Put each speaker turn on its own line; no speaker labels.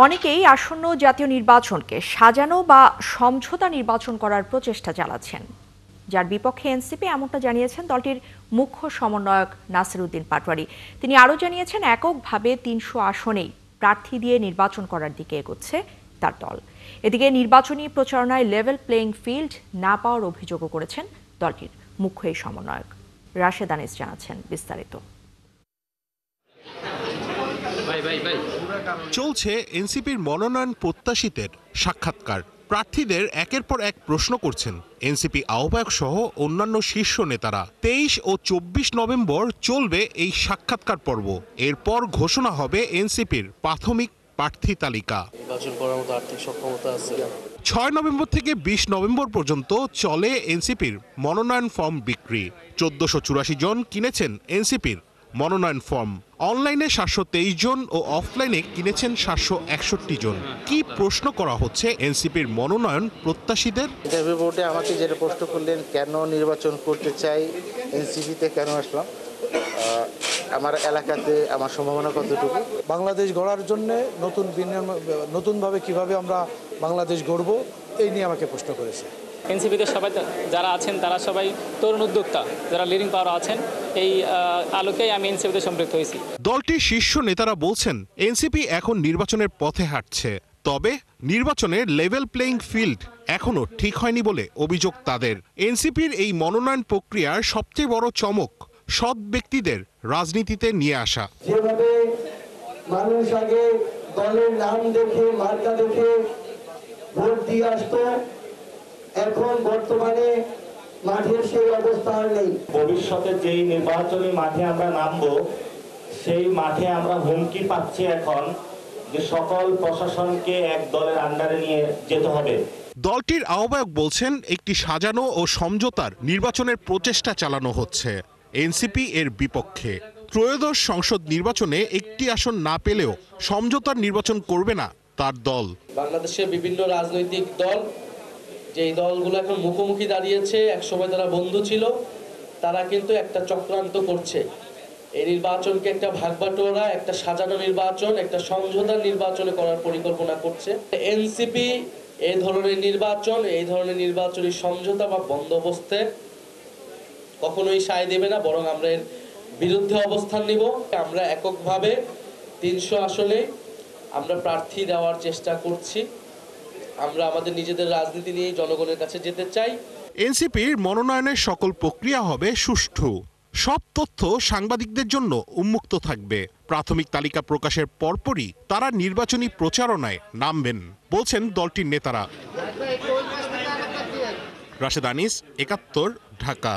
অনেকেই আসন্ন জাতীয় নির্বাচনকে সাজানো বা সমঝোতা নির্বাচন করার প্রচেষ্টা চালাচ্ছেন, যার বিপক্ষে এনসিপি এমনটা জানিয়েছেন দলটির মুখ্য সমন্বয়ক নাসির উদ্দিন পাটোয়ারি। তিনি আরও জানিয়েছেন, এককভাবে ৩০০ আসনেই প্রার্থী দিয়ে নির্বাচন করার দিকে এগোচ্ছে তার দল। এদিকে নির্বাচনী প্রচারণায় লেভেল প্লেইং ফিল্ড না পাওয়ার অভিযোগও করেছেন দলটির মুখ্য এই সমন্বয়ক। রাশেদ আনিস জানাচ্ছেন বিস্তারিত।
চলছে এনসিপির মনোনয়ন প্রত্যাশীদের সাক্ষাৎকার। প্রার্থীদের একের পর এক প্রশ্ন করছেন এনসিপি আহ্বায়ক সহ অন্যান্য শীর্ষ নেতারা। ২৩ ও ২৪ নভেম্বর চলবে এই সাক্ষাৎকার পর্ব। এরপর ঘোষণা হবে এনসিপির প্রাথমিক প্রার্থী তালিকা। ৬ নভেম্বর থেকে ২০ নভেম্বর পর্যন্ত চলে এনসিপির মনোনয়ন ফর্ম বিক্রি। ১৪৮৪ জন কিনেছেন এনসিপির মনোনয়ন ফর্ম। অনলাইনে ৭২৩ জন ও অফলাইনে কিনেছেন ৭৬১ জন। কি প্রশ্ন করা হচ্ছে এনসিপির মনোনয়ন প্রত্যাশীদের?
ইন্টারভিউ বোর্ডে আমাকে যেটা প্রশ্ন করলেন, কেন নির্বাচন করতে চাই, এনসিপিতে কেন আসলাম, আমার এলাকাতে আমার সম্ভাবনা কতটুকু,
বাংলাদেশ গড়ার জন্য নতুনভাবে কিভাবে আমরা বাংলাদেশ গড়ব, এই নিয়ে আমাকে প্রশ্ন করেছে।
এনসিপিতে সবাই যারা আছেন তারা সবাই তরুণ উদ্যোক্তা, যারা লিডিং পাওয়ার আছেন, এই আলোকেই আমি এনসিপিতে সম্পৃক্ত হয়েছি।
দলটির শীর্ষ নেতারা বলছেন এনসিপি এখন নির্বাচনের পথে হাঁটছে, তবে নির্বাচনের লেভেল প্লেইং ফিল্ড এখনো ঠিক হয়নি বলে অভিযোগ তাদের। এনসিপির এই মনোনয়ন প্রক্রিয়ার সবচেয়ে বড় চমক সৎ ব্যক্তিদের রাজনীতিতে নিয়ে আসা।
যেভাবে মানুষ আগে দলের নাম দেখে, মার্কা দেখে ভোট দিয়ে আসতো, এখন বর্তমানে মাঠের সেই অবস্থা নেই।
ভবিষ্যতে যেই নির্বাচনী মাঠে আমরা নামবো, সেই মাঠে আমরা হুমকি পাচ্ছি এখন যে সকল প্রশাসনকে এক দলের আন্ডারে নিয়ে যেতে হবে।
দলটির আহ্বায়ক বলছেন, একটি সাজানো ও সমঝোতার নির্বাচনের প্রচেষ্টা চালানো হচ্ছে। এনসিপি এর বিপক্ষে। ত্রয়োদশ সংসদ নির্বাচনে একটি আসন না পেলেও সমঝোতার নির্বাচন করবে না তার দল।
বাংলাদেশের বিভিন্ন রাজনৈতিক দল, যেই দলগুলো এখন মুখোমুখি দাঁড়িয়েছে, একসময় তারা বন্ধু ছিল, তারা কিন্তু একটা চক্রান্ত করছে। এই নির্বাচনকে একটা ভাগবাটোয়ারা, একটা সাজানো নির্বাচন, একটা সমঝোতার নির্বাচনে করার পরিকল্পনা করছে। এনসিপি এই ধরনের নির্বাচনী সমঝোতা বা বন্দোবস্তে কখনোই সায় দেবে না, বরং আমরা এর বিরুদ্ধে অবস্থান নিব। আমরা এককভাবে ৩০০ আসনে আমরা প্রার্থী দেওয়ার চেষ্টা করছি। আমরা আমাদের নিজেদের রাজনীতি নিয়ে জনগণের কাছে যেতে চাই।
এনসিপির মনোনয়নের সকল প্রক্রিয়া হবে সুষ্ঠু। সব তথ্য সাংবাদিকদের জন্য উন্মুক্ত থাকবে। প্রাথমিক তালিকা প্রকাশের পরপরই তারা নির্বাচনী প্রচারণায় নামবেন বলছেন দলটির নেতারা। রাশেদ আনিস, ৭১, ঢাকা।